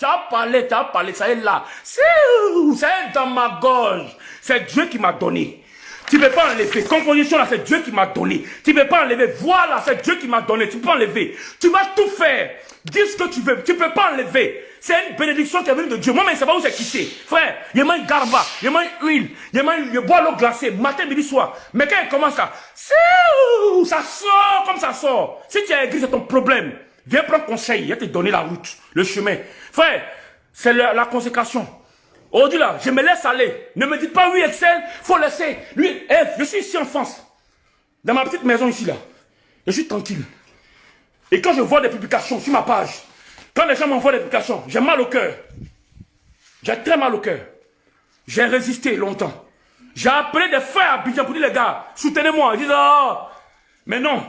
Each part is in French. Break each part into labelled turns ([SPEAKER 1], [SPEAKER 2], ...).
[SPEAKER 1] tu as parlé, ça est là. Ça est dans ma gorge. C'est Dieu qui m'a donné. Tu ne peux pas enlever. Composition là, c'est Dieu qui m'a donné. Tu ne peux pas enlever. Voilà, c'est Dieu qui m'a donné. Tu peux enlever. Tu vas tout faire. Dis ce que tu veux. Tu ne peux pas enlever. C'est une bénédiction qui est venue de Dieu. Moi, mais c'est pas où c'est quitté. Frère, il mange garba, il mange huile, il boit l'eau glacée, matin, midi, soir. Mais quand il commence ça sort comme ça sort. Si tu as écrit, c'est ton problème. Viens prendre conseil. Il va te donner la route, le chemin. Frère, c'est la consécration. Aujourd'hui là, je me laisse aller. Ne me dites pas oui, Excel, faut laisser. Lui, je suis ici en France. Dans ma petite maison ici là. Je suis tranquille. Et quand je vois des publications sur ma page, quand les gens m'envoient des publications, j'ai mal au cœur. J'ai très mal au cœur. J'ai résisté longtemps. J'ai appelé des frères à Abidjan pour dire les gars, soutenez-moi. Ils disent mais non.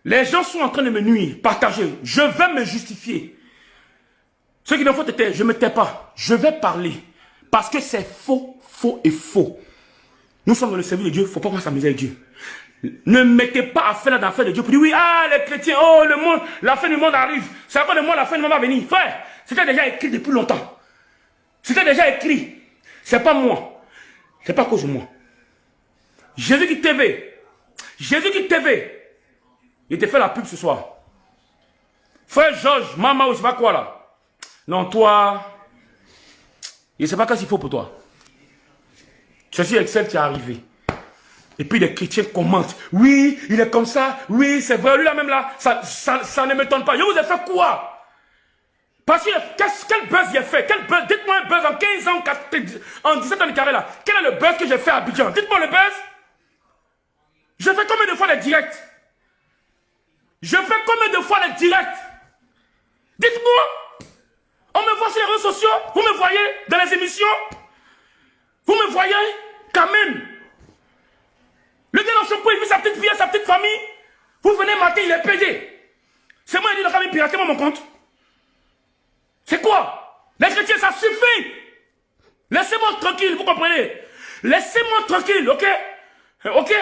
[SPEAKER 1] Les gens sont en train de me nuire, partager. Je vais me justifier. Ce qu'il faut te taire, je ne me tais pas. Je vais parler. Parce que c'est faux, faux et faux. Nous sommes dans le service de Dieu, il ne faut pas qu'on s'amuser avec Dieu. Ne mettez pas à faire l'affaire de Dieu pour dire oui, les chrétiens, le monde, la fin du monde arrive. C'est à quoi le monde, la fin du monde va venir. Frère, c'était déjà écrit depuis longtemps. C'était déjà écrit. C'est pas moi. C'est pas à cause de moi. Jésus qui TV. Jésus qui TV. Il te fait la pub ce soir. Frère Georges, maman ou je sais pas quoi là. Non, toi, je ne sais pas qu'est-ce qu'il faut pour toi. Je suis Excel, tu es arrivé. Et puis les chrétiens commentent. Oui, il est comme ça. Oui, c'est vrai. Lui là même là, ça ne m'étonne pas. Je vous ai fait quoi? Parce que quel buzz j'ai fait? Quel buzz? Dites-moi un buzz en 15 ans, en 17 ans de carré là. Quel est le buzz que j'ai fait à Abidjan? Dites-moi le buzz. Je fais combien de fois les directs? Je fais combien de fois les directs? Dites-moi. On me voit sur les réseaux sociaux. Vous me voyez dans les émissions. Vous me voyez quand même. Le gars dans son coin, il vit sa petite vie, sa petite famille. Vous venez matin, il est pédé. C'est moi, il dit, il a quand même piraté mon compte. C'est quoi? Les chrétiens, ça suffit. Laissez-moi tranquille, vous comprenez? Laissez-moi tranquille, ok? Ok?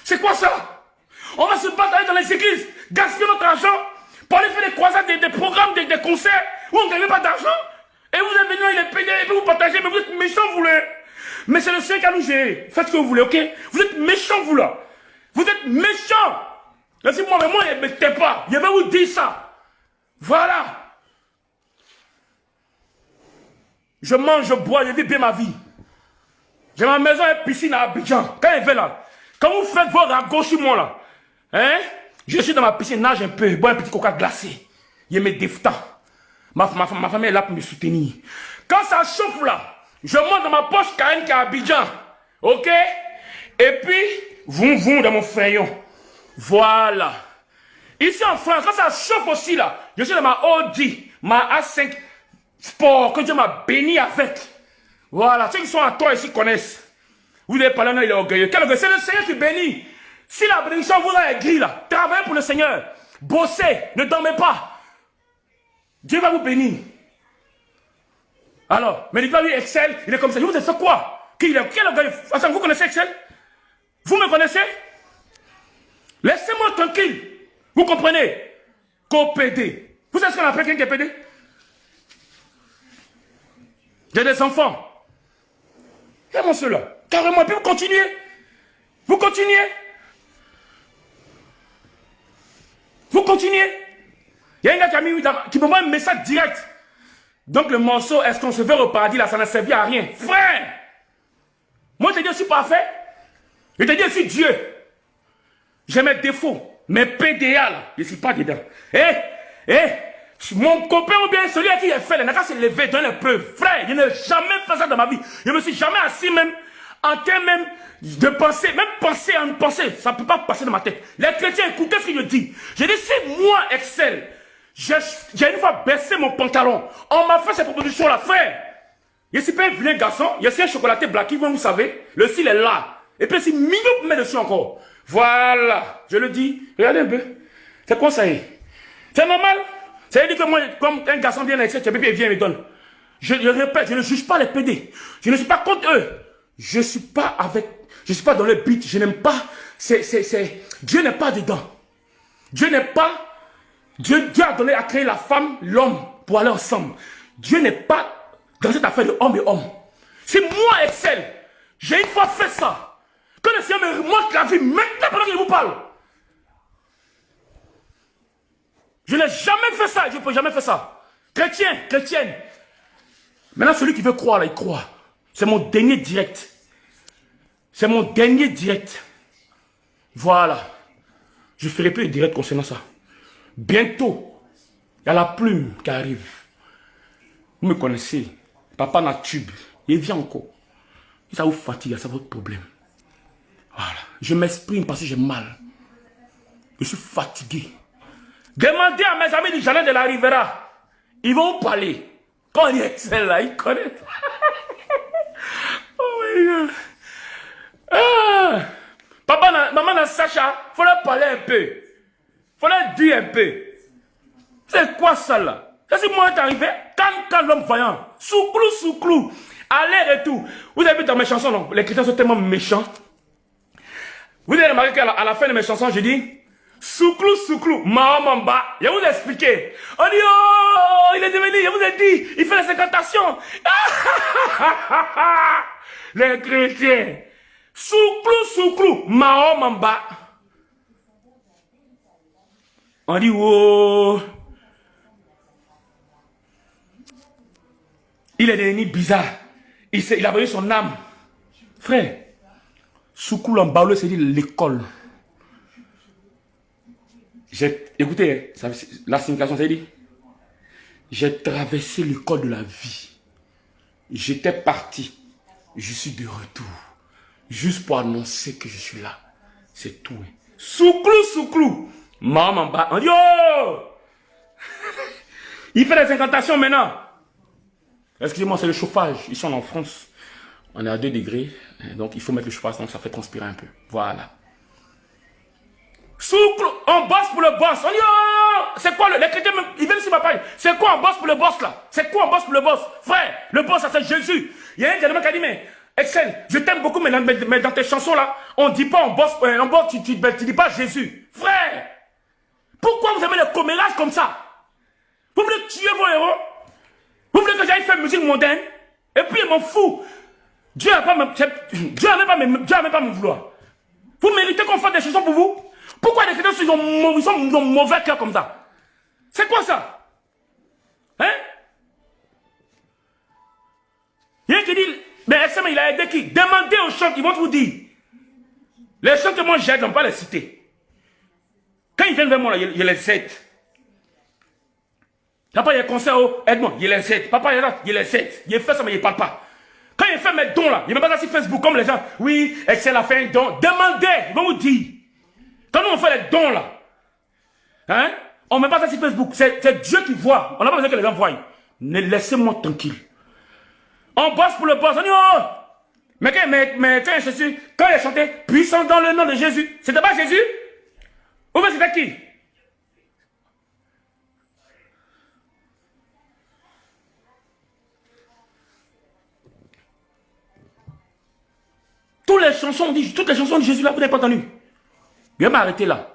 [SPEAKER 1] C'est quoi ça? On va se battre aller dans les églises, gaspiller notre argent pour aller faire des croisades, des programmes, des concerts où on ne gagne pas d'argent. Et vous êtes venu, il est pédé, et puis vous partagez, mais vous êtes méchants, vous là. Mais c'est le Seigneur qui a nous géré. Faites ce que vous voulez, ok? Vous êtes méchants, vous là. Vous êtes méchants. Laissez-moi, mais moi, ne me tais pas. Je vais vous dire ça. Voilà. Je mange, je bois, je vis bien ma vie. J'ai ma maison et piscine à Abidjan. Quand il va là, quand vous faites vos ragots sur moi là, hein? Je suis dans ma piscine, nage un peu, bois un petit coca glacé. Je me défends. Ma famille est là pour me soutenir. Quand ça chauffe là, je monte dans ma poche Karen qui est à Abidjan. Ok? Et puis, voum dans mon crayon. Voilà. Ici en France, quand ça chauffe aussi là, je suis dans ma Audi, ma A5 Sport, que Dieu m'a béni avec. Voilà. Ceux qui sont à toi ici connaissent. Vous avez parlé, non, il est orgueilleux. Quel orgueil? C'est le Seigneur qui bénit. Si la bénédiction vous a aigri là, travaillez pour le Seigneur. Bossez, ne dormez pas. Dieu va vous bénir. Alors, mais dites-moi, lui, Excel, il est comme ça. Je vous ai fait quoi? Quel orgueil? Attends, vous connaissez Excel? Vous me connaissez? Laissez-moi tranquille. Vous comprenez? Co-PD. Vous savez ce qu'on appelle quelqu'un qui est PD? J'ai des enfants. Comment cela? Carrément, puis vous continuez. Vous continuez. Vous continuez. Il y a un gars qui m'envoie un message direct. Donc le morceau, est-ce qu'on se verra au paradis là, ça n'a servi à rien. Frère! Moi je te dis, je suis parfait. Je te dis, je suis Dieu. J'ai mes défauts. Mes PDA là, je ne suis pas dedans. Mon copain ou bien celui à qui j'ai fait, il n'a qu'à se lever, donner un peu. Frère, je n'ai jamais fait ça dans ma vie. Je ne me suis jamais assis même, en termes même de penser, même penser à une pensée. Ça ne peut pas passer dans ma tête. Les chrétiens, écoutez ce que je dis. Je dis, si moi, Excel, j'ai une fois baissé mon pantalon, on m'a fait cette proposition-là, frère. Je ne suis pas un vilain garçon, je suis un chocolaté blacky, vous savez. Le style est là. Et puis c'est mignon pour mettre dessus encore. Voilà, je le dis. Regardez un peu. C'est quoi ça? C'est normal. Ça veut dire que moi, comme un garçon vient avec ça, il vient et me donne. Je répète, je ne juge pas les PD. Je ne suis pas contre eux. Je ne suis pas dans le but. Je n'aime pas. Dieu n'est pas dedans. Dieu n'est pas. Dieu a donné à créer la femme, l'homme, pour aller ensemble. Dieu n'est pas dans cette affaire de homme et homme. C'est moi, Excel. J'ai une fois fait ça. Que le Seigneur me montre la vie maintenant pendant qu'il vous parle. Je n'ai jamais fait ça. Je ne peux jamais faire ça. Chrétien, chrétienne. Maintenant, celui qui veut croire, là, il croit. C'est mon dernier direct. C'est mon dernier direct. Voilà. Je ne ferai plus de direct concernant ça. Bientôt, il y a la plume qui arrive. Vous me connaissez. Papa n'a tube. Il vient encore. Si ça vous fatigue, c'est votre problème. Voilà. Je m'exprime parce que j'ai mal. Je suis fatigué. Demandez à mes amis du jardin de la Rivera. Ils vont vous parler. Quand il est Excel là, ils connaissent. Oh my God. Ah. Papa, maman dans Sacha, il faut leur parler un peu. Il faut leur dire un peu. C'est quoi ça là? Ça c'est moi qui est arrivé. Quand l'homme voyant. Souclou, souclou. Aller et tout. Vous avez vu dans mes chansons, non? Les chrétiens sont tellement méchants. Vous avez remarqué qu'à la fin de mes chansons, je dis souclou, souclou, Mahamamba. Je vais vous expliquer. On dit, oh, il est devenu, je vous ai dit, il fait les incantations. Les chrétiens. Souclou, souclou, Mahamamba. On dit, oh. Il est devenu bizarre. Il a vendu son âme. Frère, souclou en baoulé, c'est dit l'école. Écoutez, la signification, c'est dit, j'ai traversé l'école de la vie. J'étais parti. Je suis de retour. Juste pour annoncer que je suis là. C'est tout. Souclou, souclou. Maman, on dit, oh. Il fait les incantations maintenant. Excusez-moi, c'est le chauffage. Ils sont en France. On est à 2 degrés. Donc, il faut mettre le chauffage, donc ça fait transpirer un peu. Voilà. Souclou, on bosse pour le boss. On dit, oh, c'est quoi les chrétiens, ils viennent sur ma page. C'est quoi on bosse pour le boss là? C'est quoi on bosse pour le boss? Frère, le boss, ça c'est Jésus. Il y a un gentleman qui a dit, mais Excel, je t'aime beaucoup, mais dans tes chansons là, on dit pas on bosse, tu dis pas Jésus. Frère, pourquoi vous aimez le commérage comme ça? Vous voulez tuer vos héros? Vous voulez que j'aille faire musique mondaine? Et puis, il m'en fout. Dieu n'a même pas me vouloir. Vous méritez qu'on fasse des chansons pour vous? Pourquoi les chrétiens sont mauvais cœur comme ça? C'est quoi ça? Hein? Il y a qui dit, mais il a aidé qui? Demandez aux chants, ils vont vous dire. Les chants que moi j'aide, on ne va pas les citer. Quand ils viennent vers moi, là, je les aide. Papa, il y a un concert au Edmond, il les aide. Papa, il y a là, il les aide. Il fait ça, mais il ne parle pas. Quand il fait mes dons là, il ne met pas ça sur Facebook comme les gens. Oui, Excel a fait un don. Demandez, ils vont vous dire. Quand nous on fait les dons là, hein, on ne met pas ça sur Facebook. C'est Dieu qui voit. On n'a pas besoin que les gens voient. Laissez-moi tranquille. On bosse pour le boss. On dit, oh! Mais quand il a chanté, puissant dans le nom de Jésus, c'était pas Jésus? Ou bien c'était qui? Toutes les chansons de Jésus là, vous n'avez pas entendu. Je vais m'arrêter là.